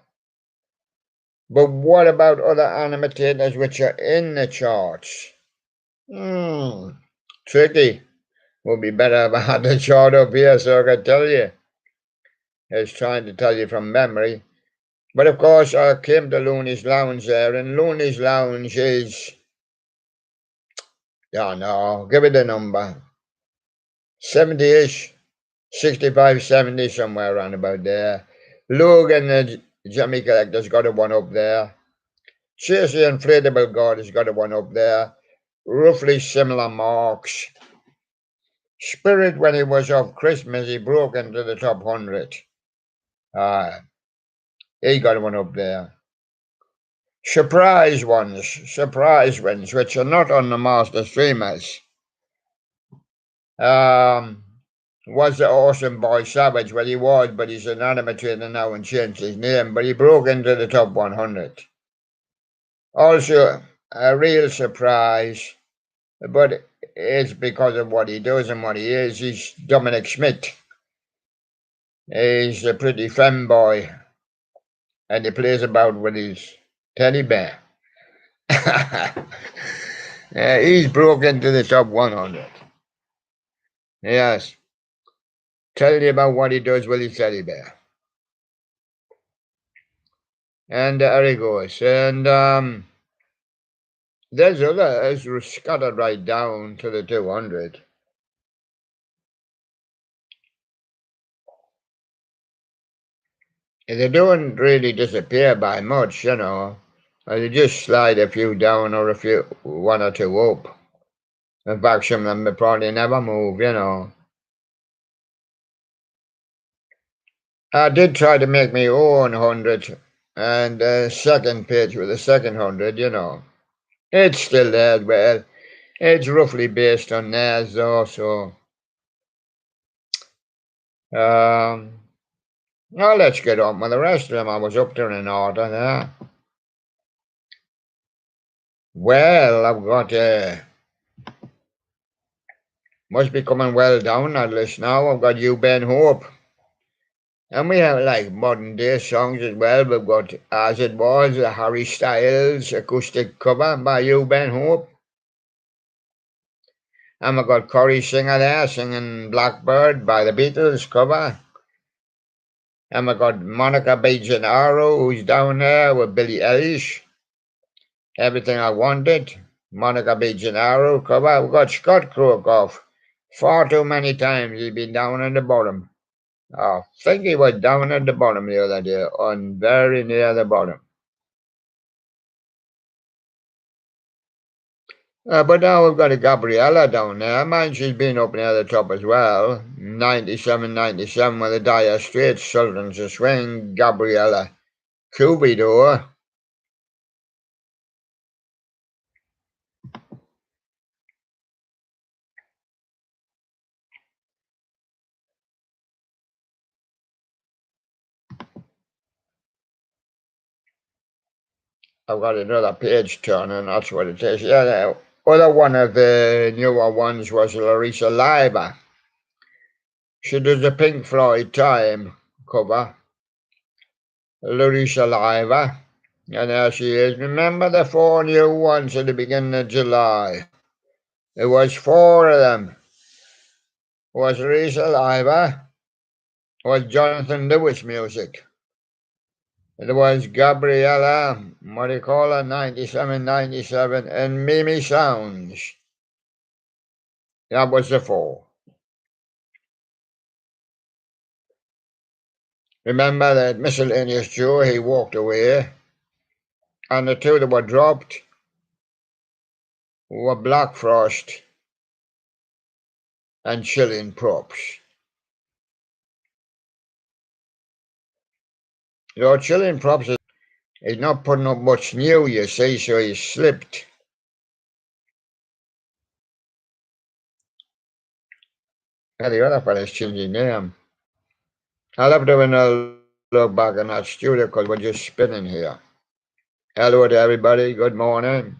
But what about other animators which are in the charts? Tricky. Would be better if I had the chart up here so I could tell you. I was trying to tell you from memory. But of course, I came to Looney's Lounge there, and Looney's Lounge is, give it a number. 70-ish, 65, 70, somewhere around about there. Logan, the Jimmy Collector's got a one up there. Chase the Inflatable God has got a one up there. Roughly similar marks. Spirit, when he was off Christmas, he broke into the top 100. He got one up there. Surprise ones, which are not on the master streamers. Was the Awesome Boy Savage? Well, he was, but he's an animator now and changed his name. But he broke into the top 100. Also, a real surprise, but it's because of what he does and what he is. He's Dominic Schmidt. He's a pretty femboy, and he plays about with his teddy bear. He's broke into the top 100. Yes. Tell you about what he does with his teddy bear. And there he goes. And there's others scattered right down to the 200. They don't really disappear by much, you know. They just slide a few down or one or two up. In fact, some of them probably never move, you know. I did try to make my own 100 and second page with the second 100, you know. It's still there, well, it's roughly based on theirs though, so. Now let's get on with the rest of them. I was up there in order there. Well, I've got, must be coming well down that list now. I've got You Ben Hope. And we have like modern day songs as well. We've got As It Was, a Harry Styles acoustic cover by You Ben Hope. And we've got Corey Singer there singing Blackbird by the Beatles cover. And we've got Monica B. Gennaro, who's down there with Billie Eilish. Everything I Wanted, Monica B. Gennaro cover. We've got Scott Krokoff. Far too many times he's been down at the bottom. I think he was down at the bottom the other day, on very near the bottom. But now we've got a Gabriella down there. I mind she's been up near the top as well. 97 with the Dire Straits, Sultans of Swing, Gabriella Cupido. I've got another page turning, that's what it is. Yeah, the other one of the newer ones was Larissa Leiber. She does the Pink Floyd Time cover. Larissa Leiber. And there she is. Remember the 4 new ones at the beginning of July? There was 4 of them. It was Larissa Leiber. It was Jonathan Lewis music. It was Gabriella, what do you call her, 97, and Mimi Sounds. That was the 4. Remember that Miscellaneous Joe, he walked away, and the 2 that were dropped were Black Frost and Chilling Props. You know, Chilling Props is not putting up much new, you see, so he slipped. And the other fella's changed his name. I'll have to have another look back in that studio because we're just spinning here. Hello to everybody, good morning.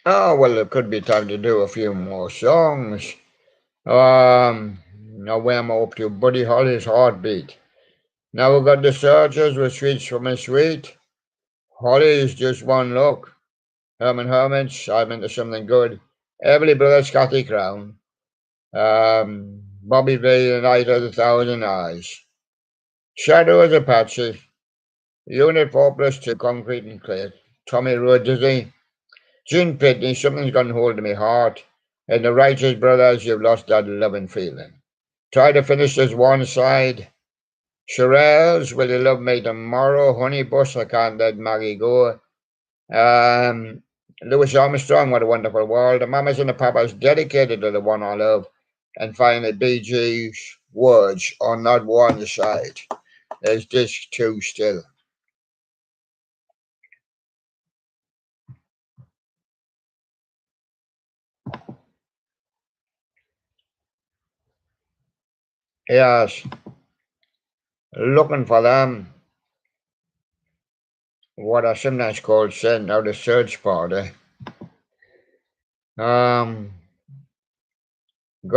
Oh, well, it could be time to do a few more songs. Now where am I up to? Buddy Holly's Heartbeat. Now we've got the Searchers with Sweets from a Sweet. Holly's Just One Look. Herman Hermits, I'm Into Something Good. Everly Brothers, Scotty Crown. Bobby V, The Night of the Thousand Eyes. Shadows Apache. Unit 4+2, Concrete and Clay. Tommy Rhodes, Gene Pitney, Something's Gone Hold of Me Heart. And the Righteous Brothers, You've Lost That Loving Feeling. Try to finish this one side. Shirelles, Will You Love Me Tomorrow? Honey Bus, I Can't Let Maggie Go. Louis Armstrong, What a Wonderful World. The Mamas and the Papas, Dedicated to the One I Love. And finally, Bee Gees' Words on Not One Side. There's disc two still. Yes, looking for them. What I sometimes call sending out a search party. Got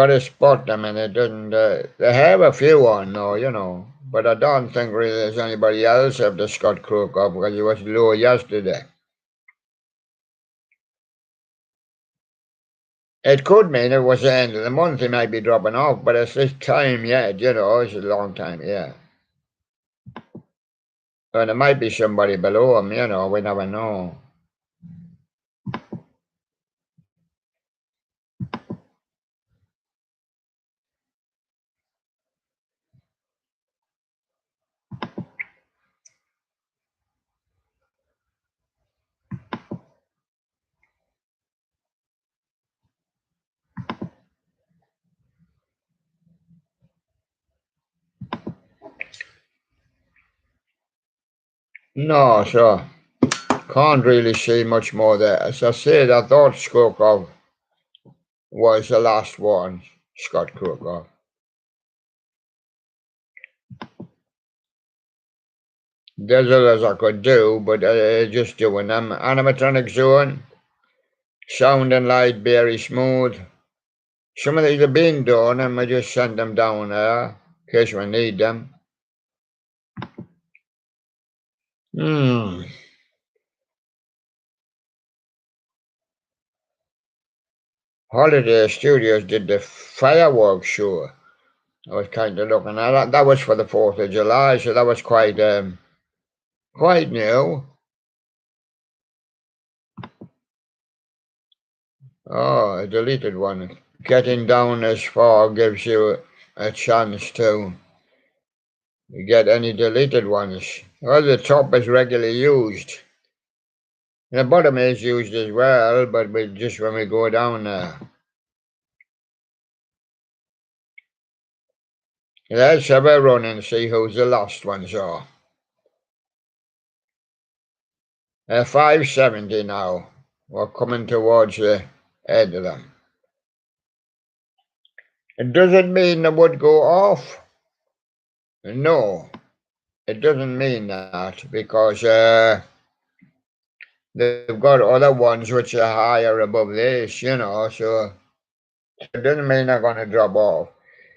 to spot them, and it doesn't. They have a few on now, but I don't think really there's anybody else after Scott Crookoff because he was low yesterday. It could mean it was the end of the month he might be dropping off, but it's this time yet, it's a long time, yeah. And there might be somebody below him, we never know. No, so can't really see much more there. As I said, I thought Skorkov was the last one, Scott Crookoff. There's others I could do, but just doing them. Animatronic Zone, Sound and Light, very smooth. Some of these have been done, and we just send them down there in case we need them. Holiday Studios did the fireworks show. I was kind of looking at that. That was for the 4th of July, so that was quite new. Oh, a deleted one. Getting down as far gives you a chance to get any deleted ones. Well, the top is regularly used. The bottom is used as well, but just when we go down there. Let's have a run and see who's the last ones are. 570 now. We're coming towards the end of them. It doesn't mean they would go off. No, it doesn't mean that because they've got other ones which are higher above this, so it doesn't mean they're going to drop off.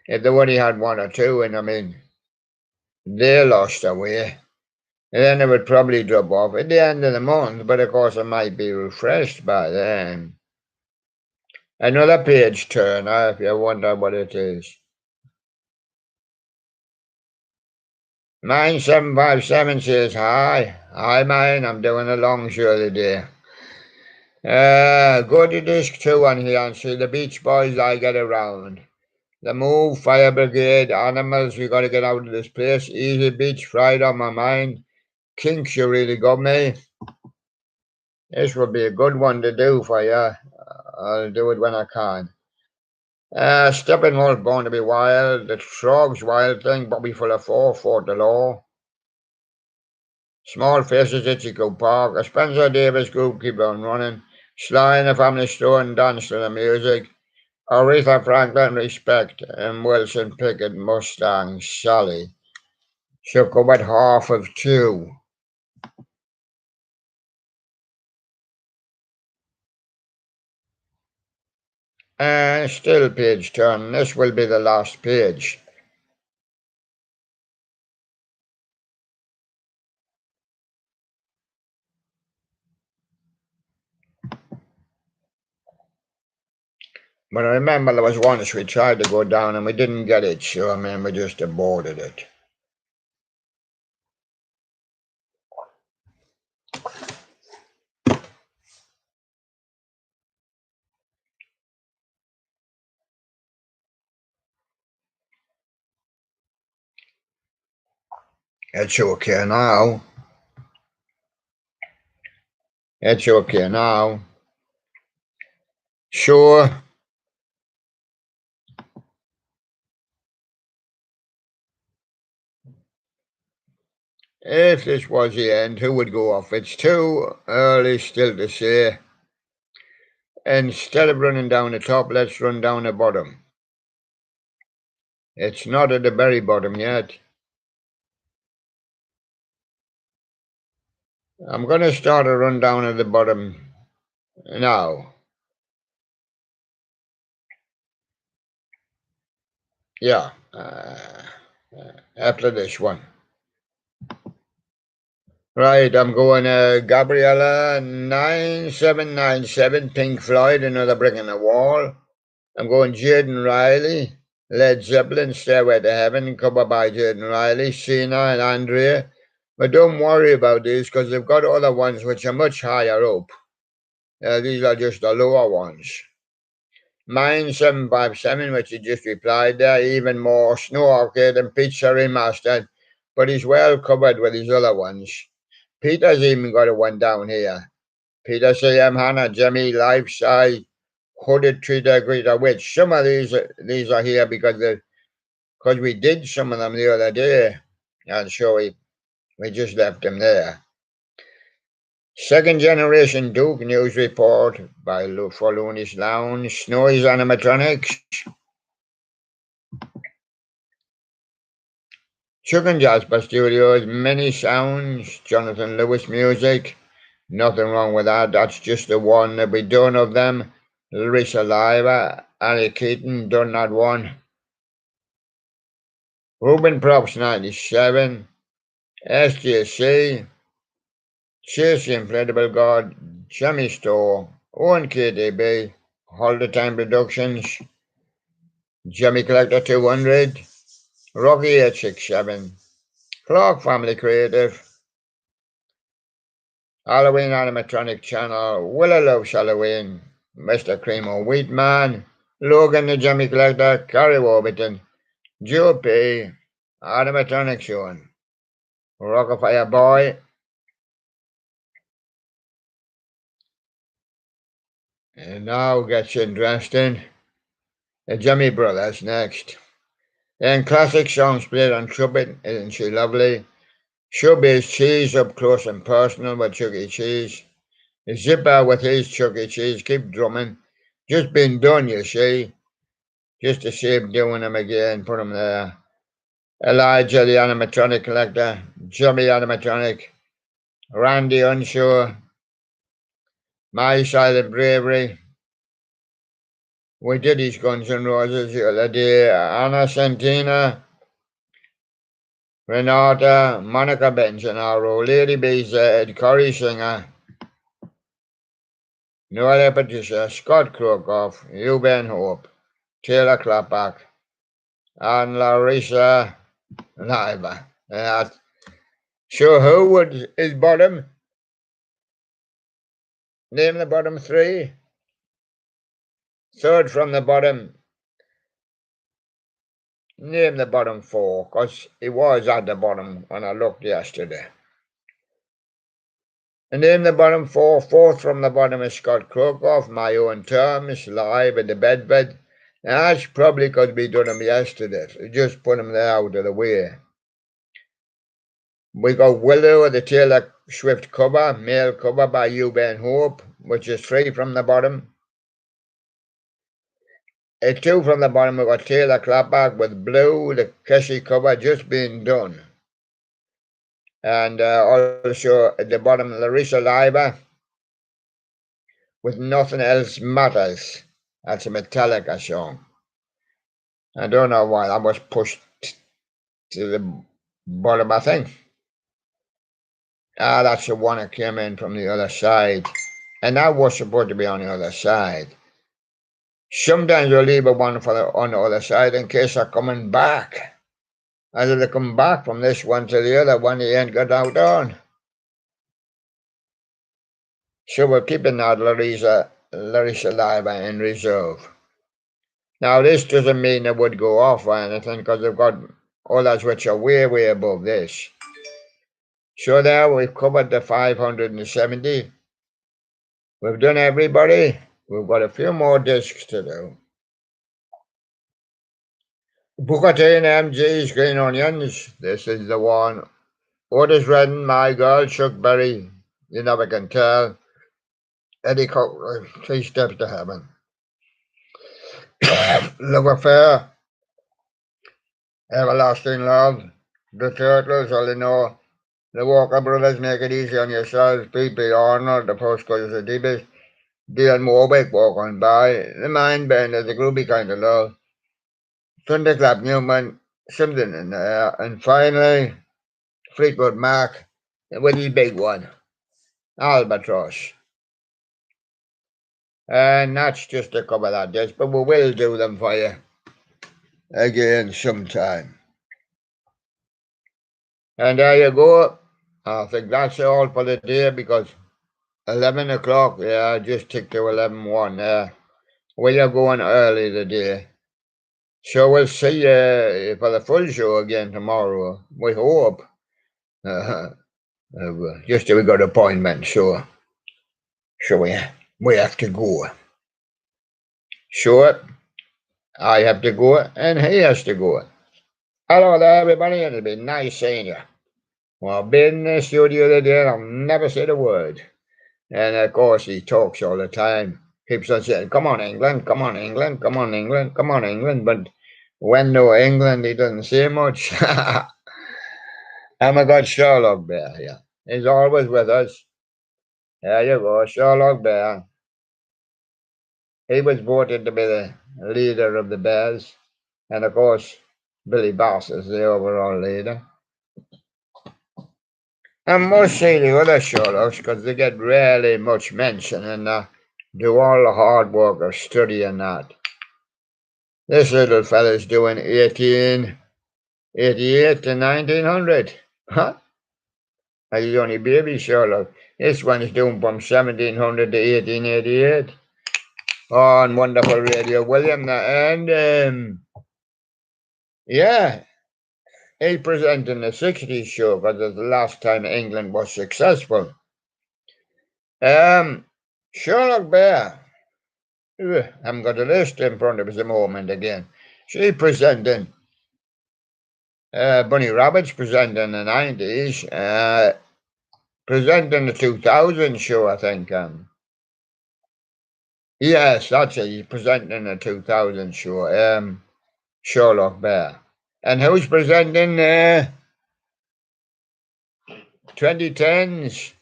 If they only had one or two, and I mean, they lost away, and then they would probably drop off at the end of the month, but of course it might be refreshed by then. Another page turner, if you wonder what it is. 9757 says, Hi. Hi, mine. I'm doing a long show today. Go to disc 2 on here and see the Beach Boys I Get Around. The Move, Fire Brigade, Animals, we got to get out of this place. Easy Beach, Fried on my mind. Kinks, you really got me. This would be a good one to do for you. I'll do it when I can. Steppenwolf, Born to Be Wild. The Frogs, Wild Thing, Bobby Fuller 4, Fort the Law. Small Faces, Ichigo Park. A Spencer Davis group, Keep On Running. Sly and the Family Stone, Dance to the Music. Aretha Franklin, Respect. And Wilson Pickett, Mustang, Sally. She'll go at half of 2. And still page turn. This will be the last page. But I remember there was once we tried to go down and we didn't get it, so I mean we just aborted it. It's okay now. It's okay now. Sure. If this was the end, who would go off? It's too early still to say. Instead of running down the top, let's run down the bottom. It's not at the very bottom yet. I'm going to start a run down at the bottom now. Yeah, after this one. Right, I'm going Gabriella 9797, Pink Floyd, Another Brick in the Wall. I'm going Jaden Riley, Led Zeppelin, Stairway to Heaven, covered by Jaden Riley, Sina and Andrea. But don't worry about these because they've got other ones which are much higher up. These are just the lower ones. Mine 757, which he just replied there, even more Snow Arcade and Pizza Remastered, but he's well covered with his other ones. Peter's even got a one down here. Peter C.M. Hannah, Jimmy, Life Size, Hooded 3 Degrees of Witch. Some of these are here because we did some of them the other day, and so we just left them there. Second Generation Duke News Report by Loonies Lounge, Snowy's Animatronics. Chuck and Jasper Studios, Many Sounds, Jonathan Lewis Music. Nothing wrong with that. That's just the one. There'll be done of them. Larissa Liva, Ali Keaton, done that one. Ruben Props 97, SJC, Chase Inflatable God, Jimmy Store, Owen KDB, All the Time Productions, Jimmy Collector 200, Rocky 867, Clark Family Creative, Halloween Animatronic Channel, Willow Loves Halloween, Mr. Cremo Wheatman, Logan the Jimmy Collector, Carrie Warburton, Joe P, Animatronic Sean, Rockafire Boy, and now gets interesting. The Jimmy Brothers next. Then classic songs played on trumpet, isn't she lovely? Showbiz Cheese up close and personal with Chuck E. Cheese. Zipper with his Chuck E. Cheese, keep drumming. Just been done, you see. Just to save doing them again, put them there. Elijah the Animatronic Collector, Jimmy Animatronic, Randy Unsure, My Silent Bravery. We did his Guns N' Roses the other day. Anna Santina, Renata, Monica Benjanaro, Lady BZ, Corey Singer, Noelia Patricia, Scott Krokoff, Hugh Ben Hope, Taylor Clapback, and Larissa Liva. So who is bottom? Name the bottom three. Third from the bottom. Name the bottom four, because he was at the bottom when I looked yesterday. And name the bottom four. Fourth from the bottom is Scott Krokoff, My Own Terms, Live at the Bedford. That's probably because we done him yesterday. So just put him there out of the way. We got Willow at the Taylor Swift cover, male cover by Hugh Ben Hope, which is 3 from the bottom. 2 from the bottom, we got Taylor Clapback with Blue, the Kessie cover just being done. And also at the bottom, Larissa Liva with Nothing Else Matters. That's a Metallica song. I don't know why that was pushed to the bottom, I think. That's the one that came in from the other side. And that was supposed to be on the other side. Sometimes we'll leave one on the other side in case they're coming back. Either they come back from this one to the other one, they ain't got out on. So we're keeping that Larissa Liva in reserve. Now, this doesn't mean they would go off or anything, because they've got others which are way, way above this. So there we've covered the 570. We've done everybody. We've got a few more discs to do. Booker T and MG's Green Onions. This is the one. Otis Redding, My Girl, Chuck Berry. You never can tell. Eddie Cochran, Three Steps to Heaven. Love Affair. Everlasting Love. The Turtles, all you know. The Walker Brothers, Make It Easy on Yourselves. P.P. Arnold, The Postcards of Deepest. Dionne Warwick, Walk On By. The Mind Bender, The Groovy Kind of Love. Thunderclap Newman, Something in There. And finally, Fleetwood Mac with his big one, Albatross. And that's just a couple of discs, but we will do them for you again sometime. And there you go. I think that's all for the day because 11 o'clock, yeah, I just ticked to 11:01. We are going early today. So we'll see you for the full show again tomorrow. We hope. Just we got appointment, so we have to go. So I have to go, and he has to go. Hello there, everybody. It'll be nice seeing you. Well, I've been in the studio today, and I've never said a word. And of course, he talks all the time. Keeps on saying, "Come on, England! Come on, England! Come on, England! Come on, England!" But when no England, he doesn't say much. And we got Sherlock Bear here. He's always with us. There you go, Sherlock Bear. He was voted to be the leader of the Bears. And of course, Billy Boss is the overall leader. And mostly the other Sherlocks, because they get rarely much mention and do all the hard work of studying that. This little fella's doing 1888 to 1900. Huh? And he's only baby Sherlock. This one's doing from 1700 to 1888. On wonderful Radio William. And yeah, he presenting the 60s show because it's the last time England was successful. Sherlock Bear. I haven't got a list in front of us at the moment again. She presenting. Bunny Roberts presenting the 90s. Presenting the 2000 show, I think. Yes, that's it. He's presenting the 2000 show. Sherlock Bear. And who's presenting 2010s?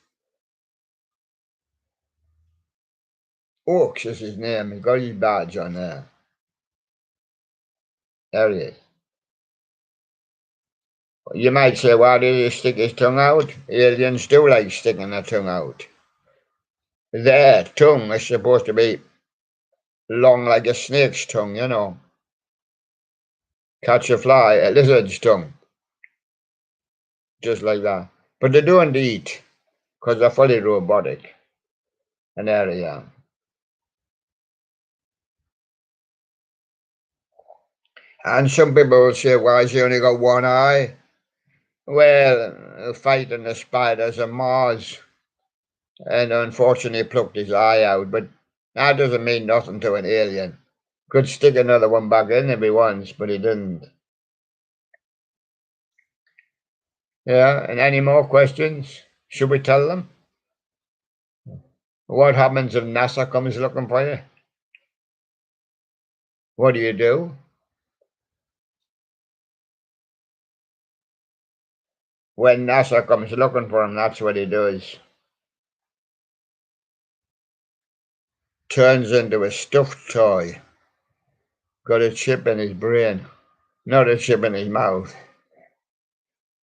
Oaks is his name. He's got his badge on there. There he is. You might say, why did he stick his tongue out? Aliens do like sticking their tongue out. Their tongue is supposed to be long like a snake's tongue, you know. Catch a fly, a lizard's tongue. Just like that. But they don't eat, because they're fully robotic. And there they are. And some people will say, why has he only got one eye? Well, fighting the spiders on Mars. And unfortunately plucked his eye out, but that doesn't mean nothing to an alien. Could stick another one back in if he wants, but he didn't. Yeah, and any more questions? Should we tell them? What happens if NASA comes looking for you? What do you do? When NASA comes looking for him, that's what he does. Turns into a stuffed toy. Got a chip in his brain, not a chip in his mouth.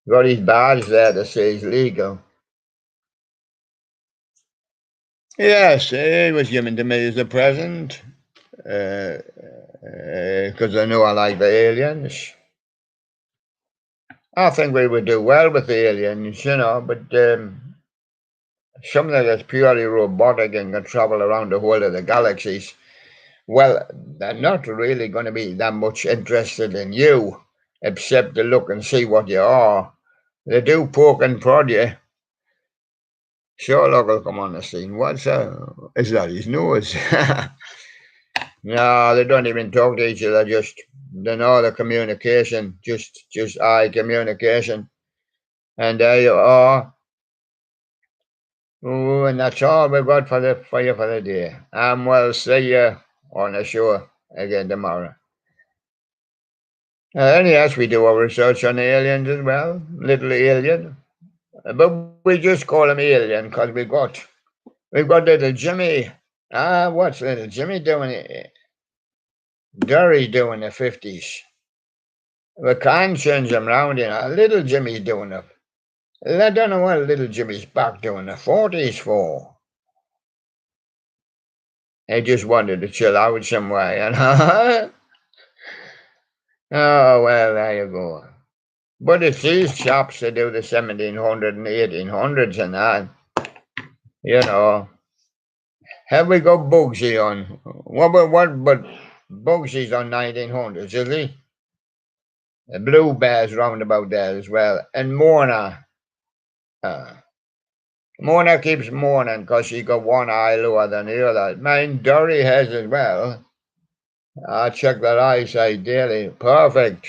Got his badge there to say he's legal. Yes, it was given to me as a present. Because I know I like the aliens. I think we would do well with the aliens, you know, but something that's purely robotic and can travel around the whole of the galaxies, well, they're not really going to be that much interested in you, except to look and see what you are. They do poke and prod you. Sherlock will come on the scene. What's is that his nose? No, they don't even talk to each other. Just they know the communication. Just eye communication. And there you are. Ooh, and that's all we've got for you for the day. And we'll see you on the show again tomorrow. And yes, we do our research on aliens as well. Little alien. But we just call him alien because we've got little Jimmy. What's little Jimmy doing? Derry doing the 50s. We can't change him round, Little Jimmy's doing it. I don't know what little Jimmy's back doing the 40s for. He just wanted to chill out somewhere. Oh, well, there you go. But it's these chaps that do the 1700s and 1800s and that. Have we got Bugsy on? But Bugsy's on 1900s, is he? The Blue Bear's round about there as well. And Mona. Mona keeps mourning because she got one eye lower than the other. Mine Dory has as well. I check that eyesight daily. Perfect.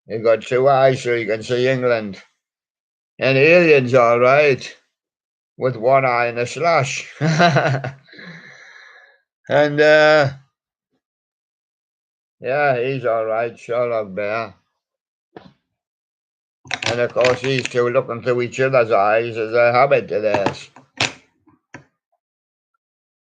You got two eyes so you can see England. And aliens all right. With one eye and a slash. And yeah, he's all right, Sherlock Bear. And of course these two looking through each other's eyes is a habit of theirs.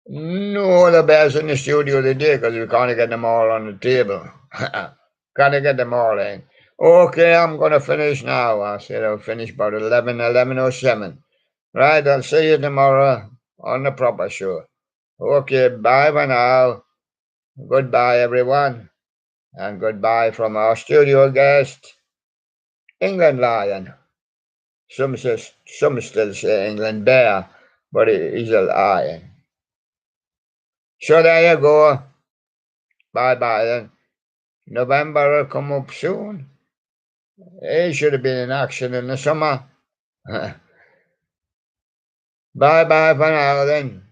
No, the bears in the studio today because we can't get them all on the table. Can't get them all in. Okay, I'm going to finish now. I said I'll finish about 11:07. Right, I'll see you tomorrow on the proper show. Okay, bye for now. Goodbye, everyone. And goodbye from our studio guest, England Lion. Some still say England Bear, but he's a lion. So there you go. Bye-bye then. November will come up soon. It should have been in action in the summer. Bye-bye for now then.